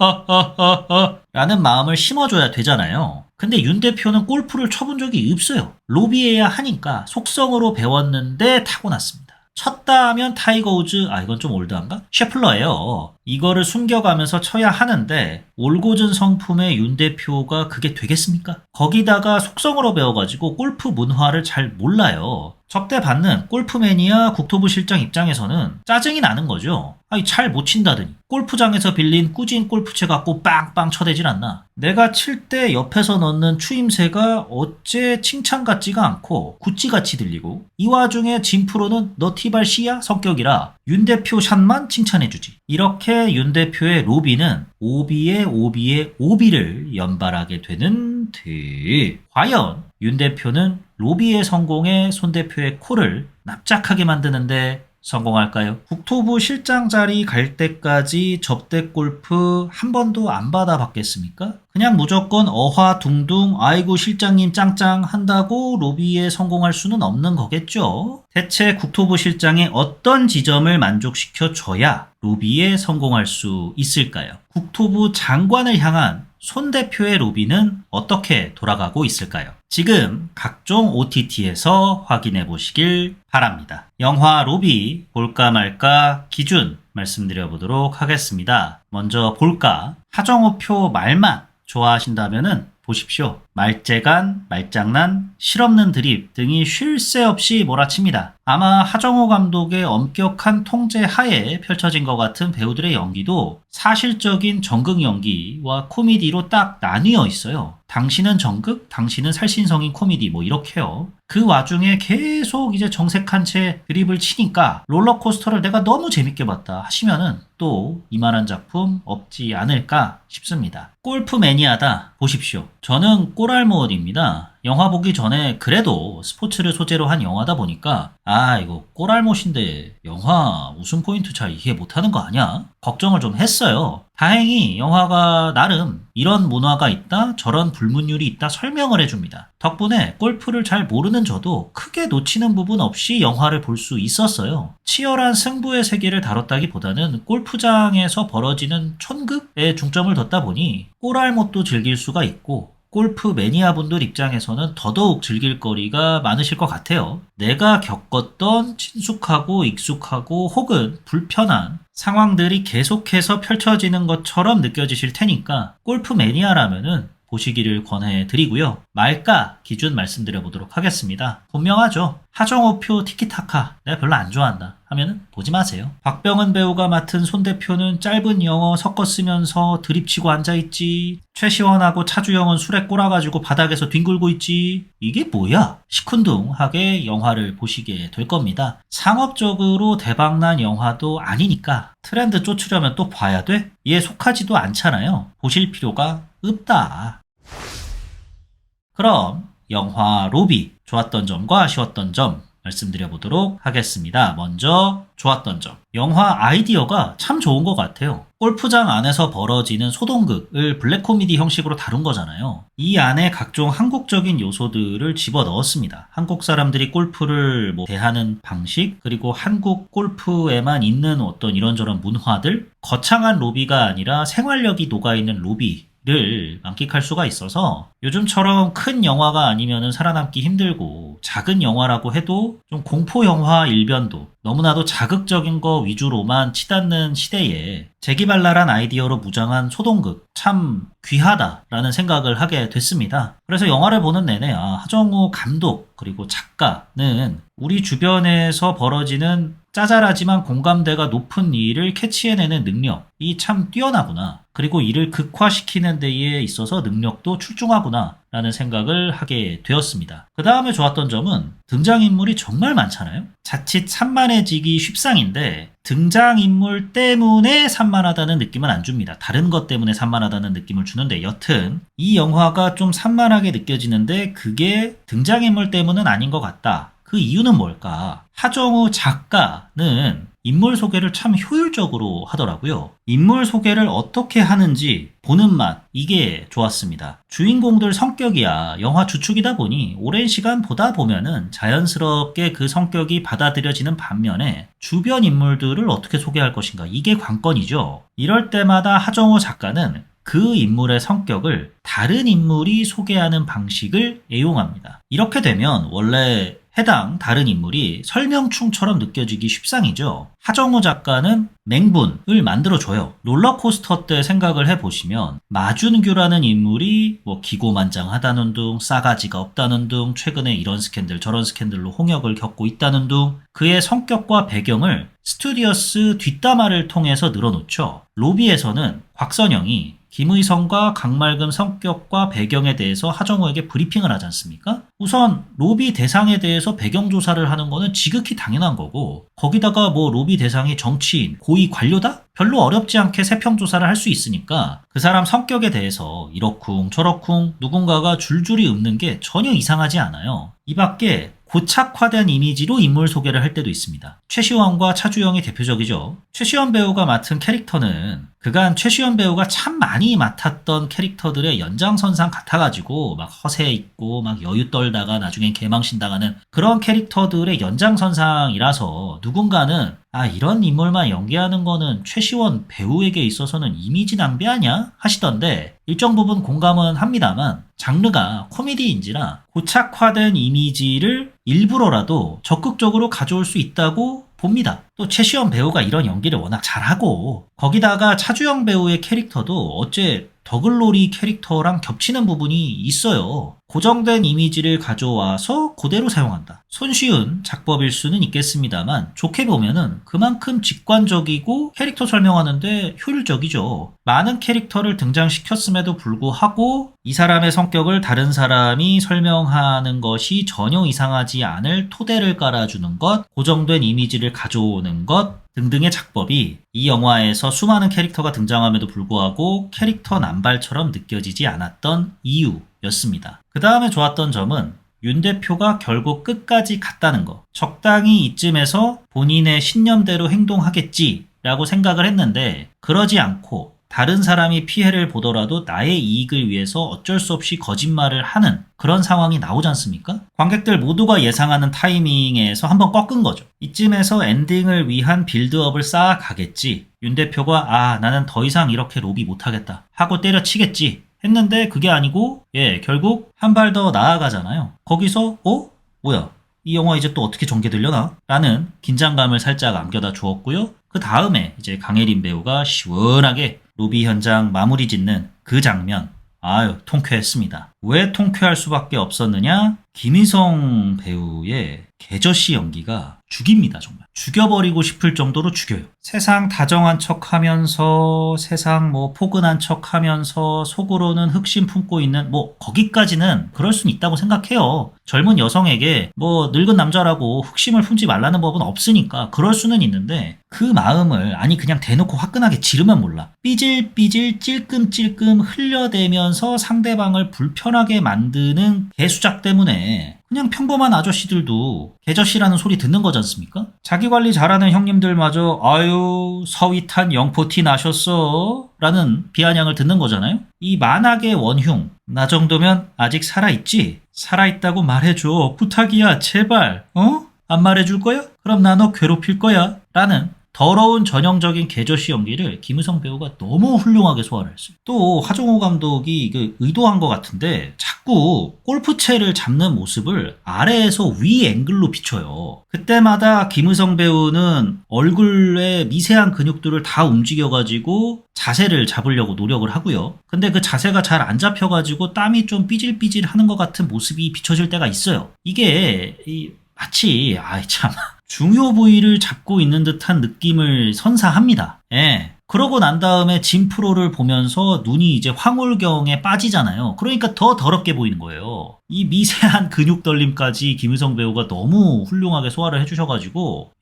Speaker 3: 라는 마음을 심어줘야 되잖아요. 근데 윤 대표는 골프를 쳐본 적이 없어요. 로비해야 하니까 속성으로 배웠는데 타고났습니다. 쳤다 하면 타이거 우즈, 이건 좀 올드한가? 셰플러예요. 이거를 숨겨가면서 쳐야 하는데 올고전 성품의 윤 대표가 그게 되겠습니까? 거기다가 속성으로 배워가지고 골프 문화를 잘 몰라요. 접대받는 골프 매니아 국토부 실장 입장에서는 짜증이 나는 거죠. 잘 못 친다더니 골프장에서 빌린 꾸진 골프채 갖고 빵빵 쳐대질 않나. 내가 칠 때 옆에서 넣는 추임새가 어째 칭찬 같지가 않고 구찌같이 들리고 이 와중에 진 프로는 너 티발 씨야 성격이라 윤 대표 샷만 칭찬해주지. 이렇게 윤 대표의 로비는 오비에 오비를 연발하게 되는 듯. 과연 윤 대표는 로비의 성공에 손 대표의 코를 납작하게 만드는데 성공할까요? 국토부 실장 자리 갈 때까지 접대 골프 한 번도 안 받아봤겠습니까? 그냥 무조건 어화둥둥 아이고 실장님 짱짱 한다고 로비에 성공할 수는 없는 거겠죠? 대체 국토부 실장의 어떤 지점을 만족시켜줘야 로비에 성공할 수 있을까요? 국토부 장관을 향한 손 대표의 로비는 어떻게 돌아가고 있을까요? 지금 각종 OTT에서 확인해 보시길 바랍니다. 영화 로비 볼까 말까 기준 말씀드려 보도록 하겠습니다. 먼저 볼까? 하정우표 말만 좋아하신다면은 보십시오. 말재간, 말장난, 실없는 드립 등이 쉴 새 없이 몰아칩니다. 아마 하정우 감독의 엄격한 통제 하에 펼쳐진 것 같은 배우들의 연기도 사실적인 정극 연기와 코미디로 딱 나뉘어 있어요. 당신은 정극, 당신은 살신성인 코미디 뭐 이렇게요. 그 와중에 계속 이제 정색한 채 드립을 치니까 롤러코스터를 내가 너무 재밌게 봤다 하시면은 또 이만한 작품 없지 않을까 싶습니다. 골프 매니아다 보십시오. 저는 꼬랄못입니다. 영화 보기 전에 그래도 스포츠를 소재로 한 영화다 보니까 이거 꼬랄못인데 영화 웃음 포인트 잘 이해 못하는 거 아니야? 걱정을 좀 했어요. 다행히 영화가 나름 이런 문화가 있다, 저런 불문율이 있다 설명을 해줍니다. 덕분에 골프를 잘 모르는 저도 크게 놓치는 부분 없이 영화를 볼 수 있었어요. 치열한 승부의 세계를 다뤘다기보다는 골프장에서 벌어지는 촌극에 중점을 뒀다 보니 꼬랄못도 즐길 수가 있고 골프 매니아 분들 입장에서는 더더욱 즐길 거리가 많으실 것 같아요. 내가 겪었던 친숙하고 익숙하고 혹은 불편한 상황들이 계속해서 펼쳐지는 것처럼 느껴지실 테니까 골프 매니아라면은 보시기를 권해드리고요. 말가 기준 말씀드려보도록 하겠습니다. 분명하죠. 하정우표 티키타카 내가 별로 안 좋아한다 하면은 보지 마세요. 박병은 배우가 맡은 손 대표는 짧은 영어 섞어 쓰면서 드립치고 앉아있지. 최시원하고 차주영은 술에 꼬라가지고 바닥에서 뒹굴고 있지. 이게 뭐야? 시큰둥하게 영화를 보시게 될 겁니다. 상업적으로 대박난 영화도 아니니까 트렌드 쫓으려면 또 봐야 돼? 이에 속하지도 않잖아요. 보실 필요가 없다. 그럼 영화 로비 좋았던 점과 아쉬웠던 점 말씀드려보도록 하겠습니다. 먼저 좋았던 점. 영화 아이디어가 참 좋은 것 같아요. 골프장 안에서 벌어지는 소동극을 블랙 코미디 형식으로 다룬 거잖아요. 이 안에 각종 한국적인 요소들을 집어넣었습니다. 한국 사람들이 골프를 대하는 방식, 그리고 한국 골프에만 있는 어떤 이런저런 문화들, 거창한 로비가 아니라 생활력이 녹아있는 로비 를 만끽할 수가 있어서 요즘처럼 큰 영화가 아니면 살아남기 힘들고 작은 영화라고 해도 좀 공포 영화 일변도 너무나도 자극적인 거 위주로만 치닫는 시대에 재기발랄한 아이디어로 무장한 소동극 참 귀하다라는 생각을 하게 됐습니다. 그래서 영화를 보는 내내 하정우 감독 그리고 작가는 우리 주변에서 벌어지는 짜잘하지만 공감대가 높은 일을 캐치해내는 능력이 참 뛰어나구나. 그리고 이를 극화시키는 데에 있어서 능력도 출중하구나 라는 생각을 하게 되었습니다. 그 다음에 좋았던 점은 등장인물이 정말 많잖아요. 자칫 산만해지기 쉽상인데 등장인물 때문에 산만하다는 느낌은 안 줍니다. 다른 것 때문에 산만하다는 느낌을 주는데 여튼 이 영화가 좀 산만하게 느껴지는데 그게 등장인물 때문은 아닌 것 같다. 그 이유는 뭘까? 하정우 작가는 인물 소개를 참 효율적으로 하더라고요. 인물 소개를 어떻게 하는지 보는 맛, 이게 좋았습니다. 주인공들 성격이야 영화 주축이다 보니 오랜 시간 보다 보면은 자연스럽게 그 성격이 받아들여지는 반면에 주변 인물들을 어떻게 소개할 것인가, 이게 관건이죠. 이럴 때마다 하정우 작가는 그 인물의 성격을 다른 인물이 소개하는 방식을 애용합니다. 이렇게 되면 원래 해당 다른 인물이 설명충처럼 느껴지기 쉽상이죠. 하정우 작가는 맹분을 만들어줘요. 롤러코스터 때 생각을 해보시면 마준규라는 인물이 기고만장하다는 둥, 싸가지가 없다는 둥, 최근에 이런 스캔들 저런 스캔들로 홍역을 겪고 있다는 둥, 그의 성격과 배경을 스튜디어스 뒷담화를 통해서 늘어놓죠. 로비에서는 곽선영이 김의성과 강말금 성격과 배경에 대해서 하정우에게 브리핑을 하지 않습니까? 우선 로비 대상에 대해서 배경 조사를 하는 거는 지극히 당연한 거고, 거기다가 로비 대상이 정치인, 고위 관료다? 별로 어렵지 않게 세평 조사를 할 수 있으니까 그 사람 성격에 대해서 이러쿵 저러쿵 누군가가 줄줄이 읊는 게 전혀 이상하지 않아요. 이 밖에 고착화된 이미지로 인물 소개를 할 때도 있습니다. 최시원과 차주영이 대표적이죠. 최시원 배우가 맡은 캐릭터는 그간 최시원 배우가 참 많이 맡았던 캐릭터들의 연장선상 같아가지고 막 허세 있고 막 여유 떨다가 나중엔 개망신 당하는 그런 캐릭터들의 연장선상이라서 누군가는 이런 인물만 연기하는 거는 최시원 배우에게 있어서는 이미지 낭비 아니야? 하시던데 일정 부분 공감은 합니다만 장르가 코미디인지라 고착화된 이미지를 일부러라도 적극적으로 가져올 수 있다고 봅니다. 또 최시원 배우가 이런 연기를 워낙 잘하고 거기다가 차주영 배우의 캐릭터도 어째 더글로리 캐릭터랑 겹치는 부분이 있어요. 고정된 이미지를 가져와서 그대로 사용한다. 손쉬운 작법일 수는 있겠습니다만 좋게 보면은 그만큼 직관적이고 캐릭터 설명하는데 효율적이죠. 많은 캐릭터를 등장시켰음에도 불구하고 이 사람의 성격을 다른 사람이 설명하는 것이 전혀 이상하지 않을 토대를 깔아주는 것, 고정된 이미지를 가져오는 것 등등의 작법이 이 영화에서 수많은 캐릭터가 등장함에도 불구하고 캐릭터 남발처럼 느껴지지 않았던 이유였습니다. 그 다음에 좋았던 점은 윤 대표가 결국 끝까지 갔다는 거. 적당히 이쯤에서 본인의 신념대로 행동하겠지라고 생각을 했는데 그러지 않고 다른 사람이 피해를 보더라도 나의 이익을 위해서 어쩔 수 없이 거짓말을 하는 그런 상황이 나오지 않습니까? 관객들 모두가 예상하는 타이밍에서 한번 꺾은 거죠. 이쯤에서 엔딩을 위한 빌드업을 쌓아가겠지. 윤 대표가 나는 더 이상 이렇게 로비 못하겠다 하고 때려치겠지 했는데 그게 아니고 결국 한 발 더 나아가잖아요. 거기서 뭐야? 이 영화 이제 또 어떻게 전개되려나? 라는 긴장감을 살짝 안겨다 주었고요. 그 다음에 이제 강혜린 배우가 시원하게 로비 현장 마무리 짓는 그 장면. 통쾌했습니다. 왜 통쾌할 수밖에 없었느냐? 김희성 배우의 개저씨 연기가 죽입니다, 정말. 죽여버리고 싶을 정도로 죽여요. 세상 다정한 척 하면서, 세상 포근한 척 하면서, 속으로는 흑심 품고 있는, 거기까지는 그럴 수는 있다고 생각해요. 젊은 여성에게, 늙은 남자라고 흑심을 품지 말라는 법은 없으니까, 그럴 수는 있는데, 그 마음을, 그냥 대놓고 화끈하게 지르면 몰라. 삐질삐질, 찔끔찔끔 흘려대면서 상대방을 불편하게 만드는 개수작 때문에, 그냥 평범한 아저씨들도 개저씨라는 소리 듣는 거지 않습니까? 자기관리 잘하는 형님들마저 서윗한 영포티 나셨어 라는 비아냥을 듣는 거잖아요. 이 만악의 원흉, 나 정도면 아직 살아있지? 살아있다고 말해줘. 부탁이야, 제발. 안 말해줄 거야? 그럼 나 너 괴롭힐 거야 라는 더러운 전형적인 개저씨 연기를 김우성 배우가 너무 훌륭하게 소화를 했어요. 또 하정우 감독이 의도한 것 같은데 자꾸 골프채를 잡는 모습을 아래에서 위 앵글로 비춰요. 그때마다 김우성 배우는 얼굴의 미세한 근육들을 다 움직여가지고 자세를 잡으려고 노력을 하고요. 근데 그 자세가 잘 안 잡혀가지고 땀이 좀 삐질삐질 하는 것 같은 모습이 비춰질 때가 있어요. 이게 마치 중요 부위를 잡고 있는 듯한 느낌을 선사합니다. 그러고 난 다음에 진 프로를 보면서 눈이 이제 황홀경에 빠지잖아요. 그러니까 더 더럽게 보이는 거예요. 이 미세한 근육 떨림까지 김유성 배우가 너무 훌륭하게 소화를 해주셔가지고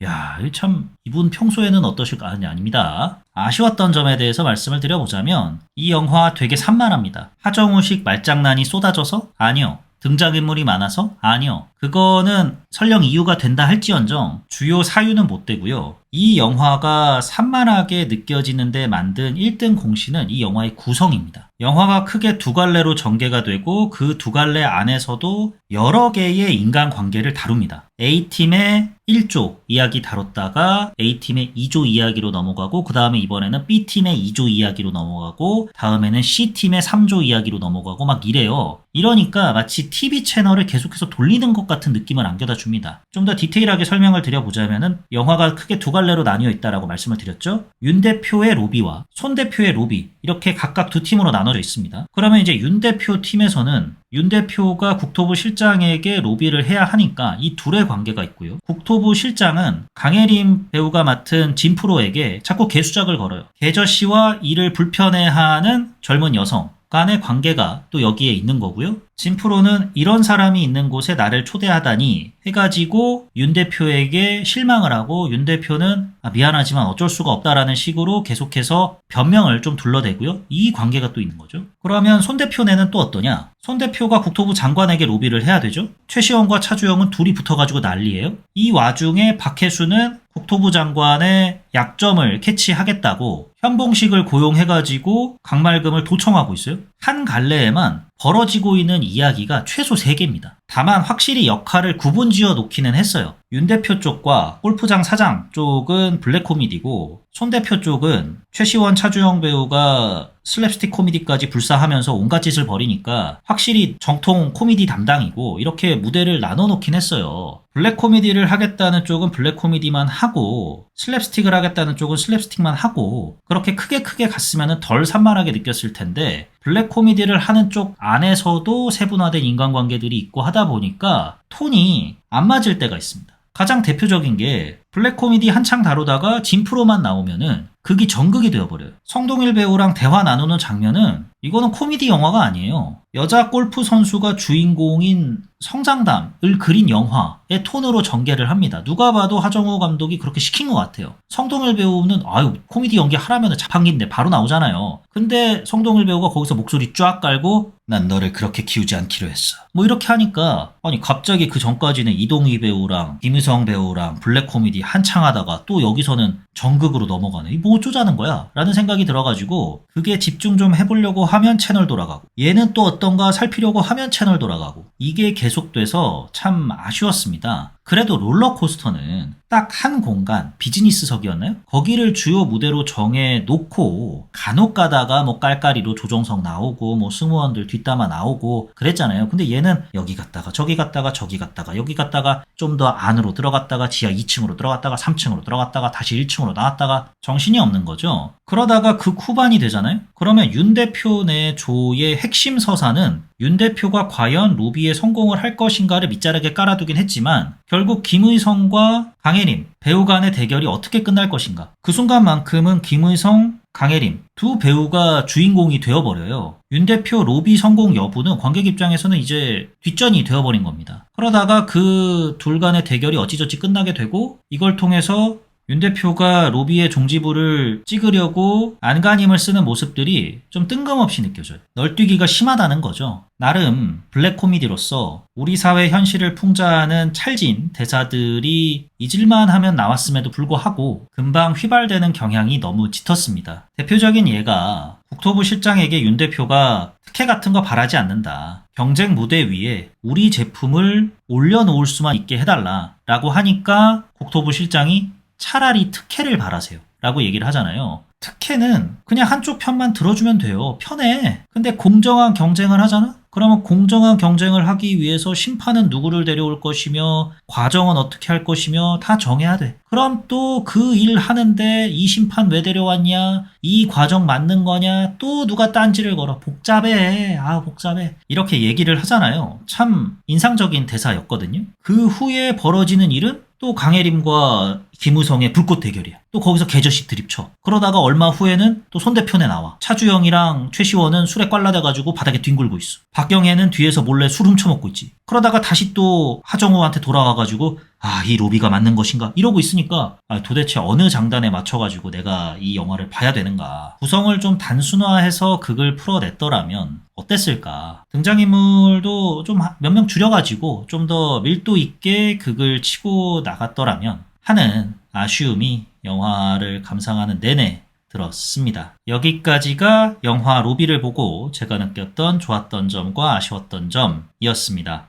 Speaker 3: 이분 평소에는 어떠실까? 아닙니다. 아쉬웠던 점에 대해서 말씀을 드려보자면 이 영화 되게 산만합니다. 하정우식 말장난이 쏟아져서? 아니요. 등장인물이 많아서? 아니요. 그거는 설령 이유가 된다 할지언정 주요 사유는 못 되고요. 이 영화가 산만하게 느껴지는데 만든 1등 공신은 이 영화의 구성입니다. 영화가 크게 두 갈래로 전개가 되고 그 두 갈래 안에서도 여러 개의 인간관계를 다룹니다. A팀의 1조 이야기 다뤘다가 A팀의 2조 이야기로 넘어가고 그 다음에 이번에는 B팀의 2조 이야기로 넘어가고 다음에는 C팀의 3조 이야기로 넘어가고 막 이래요. 이러니까 마치 TV 채널을 계속해서 돌리는 것 같은 느낌을 안겨다 줍니다. 좀 더 디테일하게 설명을 드려보자면은 영화가 크게 두 갈래로 나뉘어 있다라고 말씀을 드렸죠. 윤 대표의 로비와 손 대표의 로비 이렇게 각각 두 팀으로 나눠져 있습니다. 그러면 이제 윤 대표 팀에서는 윤 대표가 국토부 실장에게 로비를 해야 하니까 이 둘의 관계가 있고요. 국토부 실장은 강혜림 배우가 맡은 진 프로에게 자꾸 개수작을 걸어요. 개저씨와 이를 불편해하는 젊은 여성 간의 관계가 또 여기에 있는 거고요. 진 프로는 이런 사람이 있는 곳에 나를 초대하다니 해가지고 윤 대표에게 실망을 하고 윤 대표는 미안하지만 어쩔 수가 없다라는 식으로 계속해서 변명을 좀 둘러대고요. 이 관계가 또 있는 거죠. 그러면 손 대표네는 또 어떠냐? 손 대표가 국토부 장관에게 로비를 해야 되죠. 최시원과 차주영은 둘이 붙어가지고 난리예요. 이 와중에 박혜수는 국토부 장관의 약점을 캐치하겠다고 현봉식을 고용해가지고 강말금을 도청하고 있어요. 한 갈래에만 벌어지고 있는 이야기가 최소 3개입니다. 다만 확실히 역할을 구분지어 놓기는 했어요. 윤 대표 쪽과 골프장 사장 쪽은 블랙 코미디고 손 대표 쪽은 최시원, 차주영 배우가 슬랩스틱 코미디까지 불사하면서 온갖 짓을 벌이니까 확실히 정통 코미디 담당이고 이렇게 무대를 나눠 놓긴 했어요. 블랙 코미디를 하겠다는 쪽은 블랙 코미디만 하고 슬랩스틱을 하겠다는 쪽은 슬랩스틱만 하고 그렇게 크게 갔으면 덜 산만하게 느꼈을 텐데 블랙 코미디를 하는 쪽 안에서도 세분화된 인간관계들이 있고 하다 보니까 톤이 안 맞을 때가 있습니다. 가장 대표적인 게 블랙 코미디 한창 다루다가 진 프로만 나오면은 극이 전극이 되어버려요. 성동일 배우랑 대화 나누는 장면은 이거는 코미디 영화가 아니에요. 여자 골프 선수가 주인공인 성장담을 그린 영화의 톤으로 전개를 합니다. 누가 봐도 하정우 감독이 그렇게 시킨 것 같아요. 성동일 배우는 코미디 연기 하라면 자판기인데 바로 나오잖아요. 근데 성동일 배우가 거기서 목소리 쫙 깔고 난 너를 그렇게 키우지 않기로 했어. 이렇게 하니까 갑자기 그 전까지는 이동희 배우랑 김유성 배우랑 블랙 코미디 한창 하다가 또 여기서는 전극으로 넘어가네. 뭐 어쩌자는 거야? 라는 생각이 들어가지고 그게 집중 좀 해보려고 하면 채널 돌아가고 얘는 또 어떤가 살피려고 하면 채널 돌아가고 이게 계속돼서 참 아쉬웠습니다. 그래도 롤러코스터는 딱 한 공간, 비즈니스석이었나요? 거기를 주요 무대로 정해 놓고 간혹 가다가 뭐 깔깔이로 조정석 나오고 뭐 승무원들 뒷담화 나오고 그랬잖아요. 근데 얘는 여기 갔다가 저기 갔다가 저기 갔다가 여기 갔다가 좀 더 안으로 들어갔다가 지하 2층으로 들어갔다가 3층으로 들어갔다가 다시 1층으로 나왔다가 정신이 없는 거죠. 그러다가 그 후반이 되잖아요. 그러면 윤 대표 내 조의 핵심 서사는 윤 대표가 과연 로비에 성공을 할 것인가를 밑자락에 깔아두긴 했지만 결국 김의성과 강혜림 배우 간의 대결이 어떻게 끝날 것인가. 그 순간만큼은 김의성, 강혜림 두 배우가 주인공이 되어버려요. 윤 대표 로비 성공 여부는 관객 입장에서는 이제 뒷전이 되어버린 겁니다. 그러다가 그 둘 간의 대결이 어찌저찌 끝나게 되고 이걸 통해서 윤 대표가 로비의 종지부를 찍으려고 안간힘을 쓰는 모습들이 좀 뜬금없이 느껴져요. 널뛰기가 심하다는 거죠. 나름 블랙 코미디로서 우리 사회 현실을 풍자하는 찰진 대사들이 잊을만 하면 나왔음에도 불구하고 금방 휘발되는 경향이 너무 짙었습니다. 대표적인 예가 국토부 실장에게 윤 대표가 특혜 같은 거 바라지 않는다. 경쟁 무대 위에 우리 제품을 올려놓을 수만 있게 해달라 라고 하니까 국토부 실장이 차라리 특혜를 바라세요 라고 얘기를 하잖아요. 특혜는 그냥 한쪽 편만 들어주면 돼요. 편해. 근데 공정한 경쟁을 하잖아? 그러면 공정한 경쟁을 하기 위해서 심판은 누구를 데려올 것이며 과정은 어떻게 할 것이며 다 정해야 돼. 그럼 또 그 일 하는데 이 심판 왜 데려왔냐? 이 과정 맞는 거냐? 또 누가 딴지를 걸어. 복잡해. 복잡해. 이렇게 얘기를 하잖아요. 참 인상적인 대사였거든요. 그 후에 벌어지는 일은 또 강혜림과 김우성의 불꽃 대결이야. 또 거기서 개저씨 드립쳐. 그러다가 얼마 후에는 또 손대편에 나와. 차주영이랑 최시원은 술에 꽐라대가지고 바닥에 뒹굴고 있어. 박경혜는 뒤에서 몰래 술 훔쳐먹고 있지. 그러다가 다시 또 하정우한테 돌아와가지고 이 로비가 맞는 것인가? 이러고 있으니까 도대체 어느 장단에 맞춰가지고 내가 이 영화를 봐야 되는가? 구성을 좀 단순화해서 극을 풀어냈더라면 어땠을까? 등장인물도 좀 몇 명 줄여가지고 좀 더 밀도 있게 극을 치고 나갔더라면 하는 아쉬움이 영화를 감상하는 내내 들었습니다. 여기까지가 영화 로비를 보고 제가 느꼈던 좋았던 점과 아쉬웠던 점이었습니다.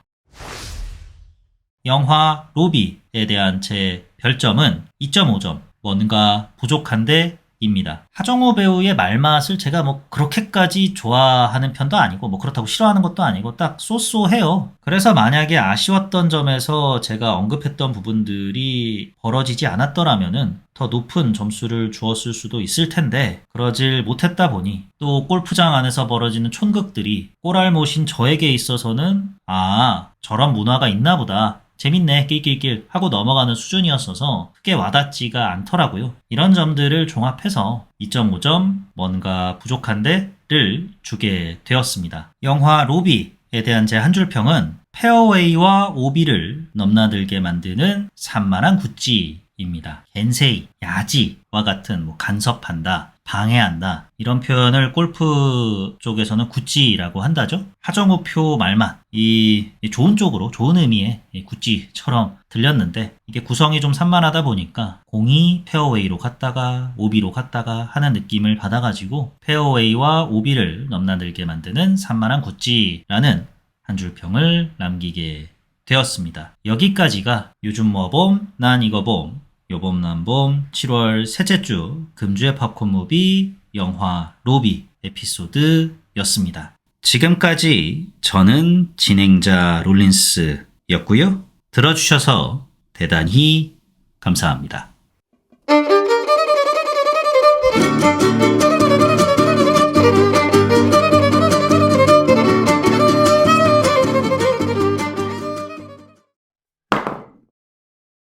Speaker 3: 영화 로비에 대한 제 별점은 2.5점, 뭔가 부족한데 입니다. 하정우 배우의 말맛을 제가 뭐 그렇게까지 좋아하는 편도 아니고 뭐 그렇다고 싫어하는 것도 아니고 딱 쏘쏘해요. 그래서 만약에 아쉬웠던 점에서 제가 언급했던 부분들이 벌어지지 않았더라면은 더 높은 점수를 주었을 수도 있을 텐데 그러질 못했다 보니 또 골프장 안에서 벌어지는 촌극들이 꼴알못인 저에게 있어서는 저런 문화가 있나 보다. 재밌네 낄낄낄 하고 넘어가는 수준이었어서 크게 와닿지가 않더라고요. 이런 점들을 종합해서 2.5점 뭔가 부족한데를 주게 되었습니다. 영화 로비에 대한 제 한 줄 평은 페어웨이와 오비를 넘나들게 만드는 산만한 구찌입니다. 겐세이, 야지와 같은 간섭한다, 방해한다 이런 표현을 골프 쪽에서는 구찌라고 한다죠. 하정우 표 말만 이 좋은 쪽으로 좋은 의미의 구찌처럼 들렸는데 이게 구성이 좀 산만하다 보니까 공이 페어웨이로 갔다가 오비로 갔다가 하는 느낌을 받아가지고 페어웨이와 오비를 넘나들게 만드는 산만한 구찌라는 한 줄 평을 남기게 되었습니다. 여기까지가 요즘 뭐 봄, 난 이거 봄, 요봄 난봄 7월 셋째 주 금주의 팝콘 무비 영화 로비 에피소드였습니다. 지금까지 저는 진행자 롤린스였고요. 들어주셔서 대단히 감사합니다.